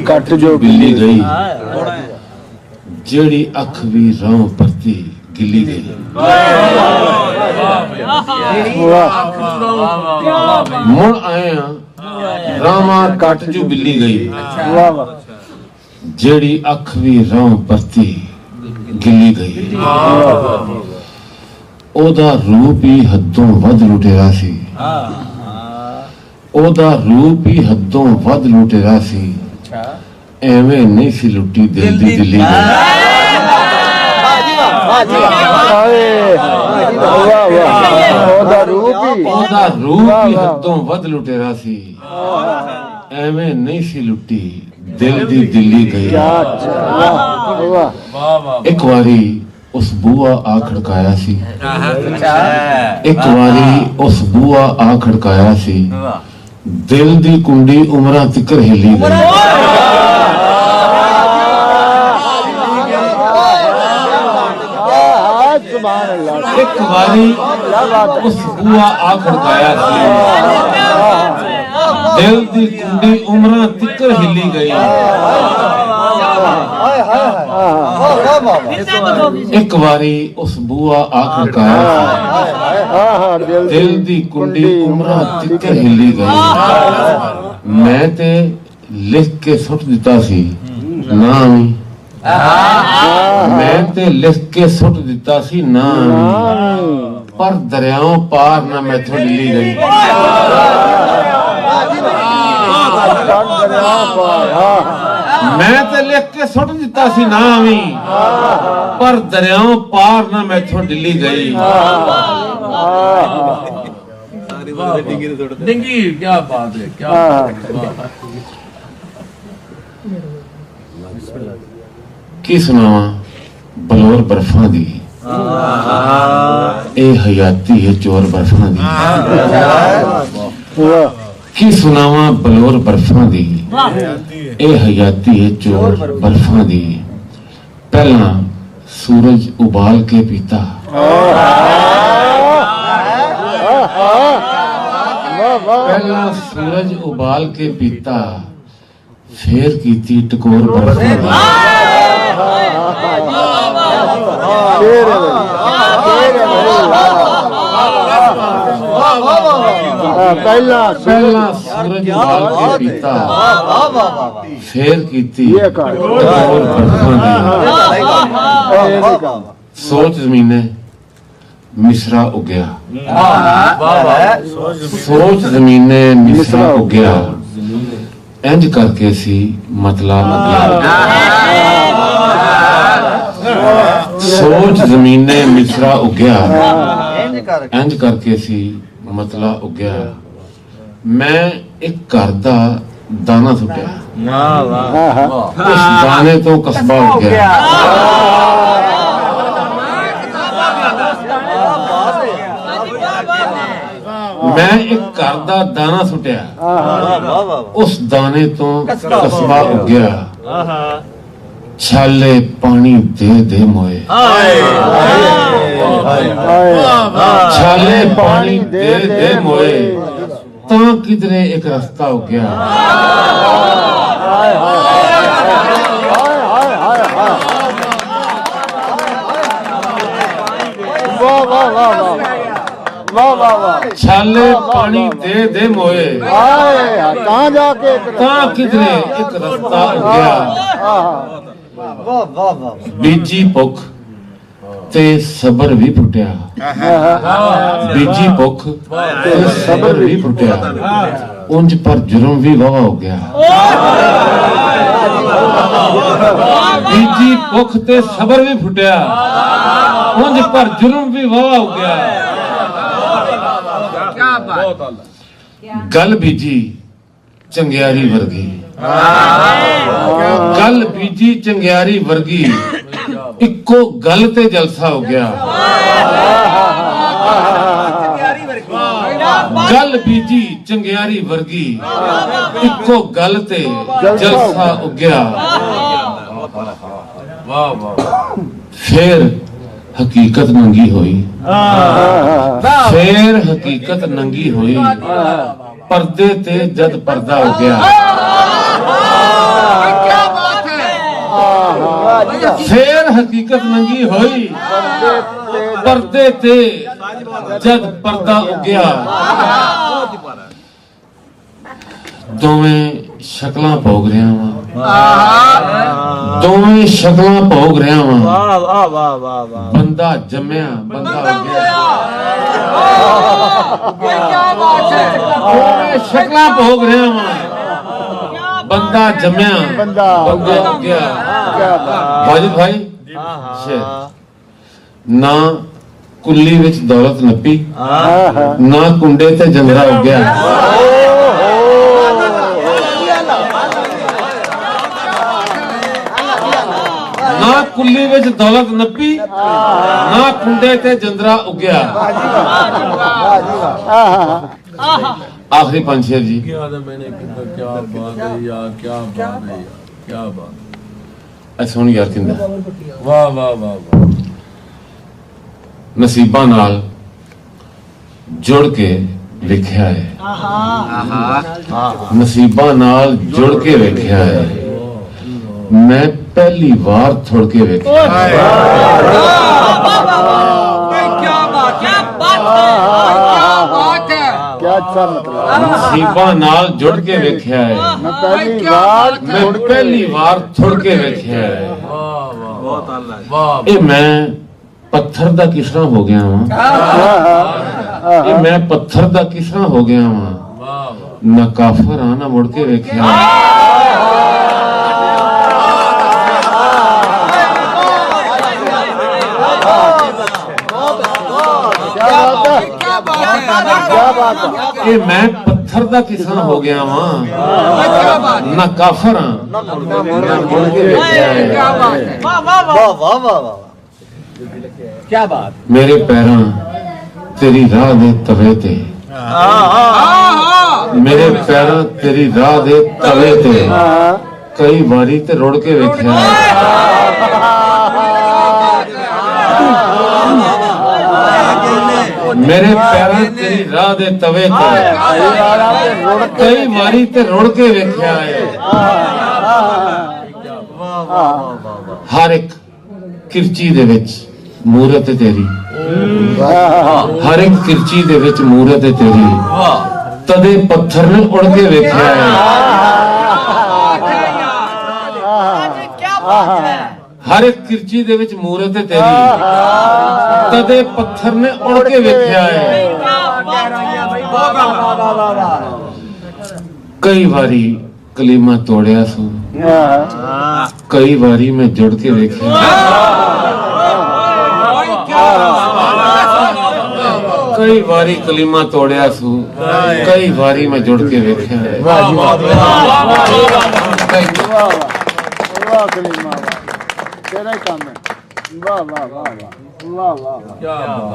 Cut जो बिल्ली गई जेड़ी अख भी राह परती गिली गई। मुड़ आया रामा कट जो बिल्ली गई जेड़ी अख भी राह परती गिली गई। ओदा रूप ही हदों वध लुटेरा सी, ओदा रूप ही हदों वध लुटेरा सी, एवें नहीं सी लुटी दिल दी दिल्ली ओदा रूप ही हदों वध लुटेरा सी, एवें नहीं सी लुटी दिल दी दिल्ली गई। एक वारी उस बुआ आ खड़काया सी, एक वारी उस बुआ आ खड़काया सी, दिल दी कुंडी उमरा तिकर हिली गई। एक वारी उस बुआ आ खड़काया सी, दिल दी कुंडी उमरा तिकर हिली गई। एक वारी उस बुआ आ खड़काया सी, दिल दी कुंडी उमरा तिकर हिली गई। मैं ते लिख के सुट दिता सी नाम, मैं ते लिख के सुट दिता सी नाम, पर दरियाओं पार ना मैथों हिली गई। मैं ते लिख के सुट दिता सी नाम ही, पर दरियाओं पार ना मैथों डिली गई। डिंगी क्या बात है, क्या बात है। की सुनावा बलोर बर्फा दी, ए हयाती है चोर बर्फा दी। की सुनावा बलोर बर्फा दी, ए हयाती है चोर बर्फा दी। पहला सूरज उबाल के पीता, पहला सूरज उबाल के पीता, फिर कीती टकोर बर्फा दी। पहला सूरज उबाल के पीता, फिर कीती टकोर बर्फा दी। सोच जमीने मिसरा उगया, सोच जमीने मिसरा उगया, इंज करके सी मतला उगया। सोच जमीने मिसरा उगया, इंज करके सी मतला उगया। मैं एक घर दा दाना सुट्या, उस दाने तो कस्बा उग गया। मैं एक घर दा दाना सुट्या, उस दाने तो कस्बा उग गया। छाले पानी दे दे मोए, छाले पानी दे दे मोए, ता किधरे एक रास्ता हो गया। छाले पानी दे दे मोए, कहाँ जाके ता किधरे एक रास्ता हो गया। बीजी भुख ते सबर भी फुटिया, बीजी भुख ते सबर भी फुटिया, उंज पर जुर्म भी वावा हो गया। बीजी भुख ते सबर भी फुटिया, उंज पर जुर्म भी वावा हो गया। गल बीजी चंगियारी वर्गी, गल बीजी चंगियारी वर्गी, इक्को गल ते जलसा हो गया। गल बीजी चंगियारी वर्गी, इक्को गल ते जलसा हो गया। फिर हकीकत नंगी हुई, फिर हकीकत नंगी हुई, पर्दे ते जद पर्दा हो गया। ਹਕੀਕਤ ਨੰਗੀ ਹੋਈ ਪਰਦੇ ਤੇ ਜਦ ਪਰਦਾ ਉੱਗਿਆ ਦੋਵੇਂ ਸ਼ਕਲਾਂ ਭੋਗ ਰਿਹਾ ਵਾਂ ਦੋਵੇਂ ਸ਼ਕਲਾਂ ਭੋਗ ਰਿਹਾ ਵਾਂ ਵਾਹ ਵਾਹ ਵਾਹ ਵਾਹ ਵਾਹ ਬੰਦਾ ਜੰਮਿਆ ਬੰਦਾ ਉੱਗਿਆ ਦੋਵੇਂ ਸ਼ਕਲਾਂ ਭੋਗ ਰਿਹਾ ਵਾਂ ਬੰਦਾ ਜੰਮਿਆ ਬੰਦਾ ਉੱਗਿਆ ਵਾਜਿਦ ਭਾਈ ਸ਼ੇਰ ਨਾ ਕੁੱਲੀ ਵਿੱਚ ਦੌਲਤ ਨੱਪੀ ਨਾ ਕੁੰਡੇ ਤੇ ਜੰਦਰਾ ਉੱਗਿਆ ਨਾ ਕੁੱਲੀ ਵਿੱਚ ਦੌਲਤ ਨੱਪੀ ਨਾ ਕੁੰਡੇ ਤੇ ਜੰਦਰਾ ਉੱਗਿਆ आखिरी पांच शेर जी क्या मैंने किया क्या बात है यार क्या बात है यार क्या बात ऐसा नहीं यार किंदा वाह वाह वाह वाह नसीबा नाल जुड़ के लिखिया है नसीबा नाल जुड़ के लिखिया है मैं पहली बार थोड़ के लिखिया अच्छा मतलब नसीबा नाल जुड़ के वेख्या है मैं पहली बार थोड़ के वेख्या है बहुत अल्लाह ये मैं पत्थर दा किसरा हो गया वां ये मैं पत्थर दा किसरा हो गया वां ना काफर आना मुड़ के वेख्या ये मैं पत्थर दा किसान हो गया वां ना काफर ना मुड़ के वेख्या है वाह वाह वाह वाह क्या बात मेरे पैरां तेरी राह दे तवे ते मेरे पैरां तेरी राह दे तवे ते कई बारी ते रुड़ के वेख्या मेरे पैरां तेरी राह दे तवे ते कई बारी ते रुड़ के वेख्या है हर एक किरची दे विच मूरत तेरी हर एक किरची दे विच मूरत तेरी तदे पत्थर ने उड़ के वेख्या है हर एक किरची दे विच मूरत तेरी तदे पत्थर ने उड़ के वेख्या है कई बारी कलीमा तोड़िया सू कई बारी मैं जुड़ के वेख्या कई बारी कलीमा तोड़िया सू कई बारी मैं जुड़ के वेख्या है वाह कलीमा तेरा ही काम है वाह वाह वाह वाह वाह वाह क्या बात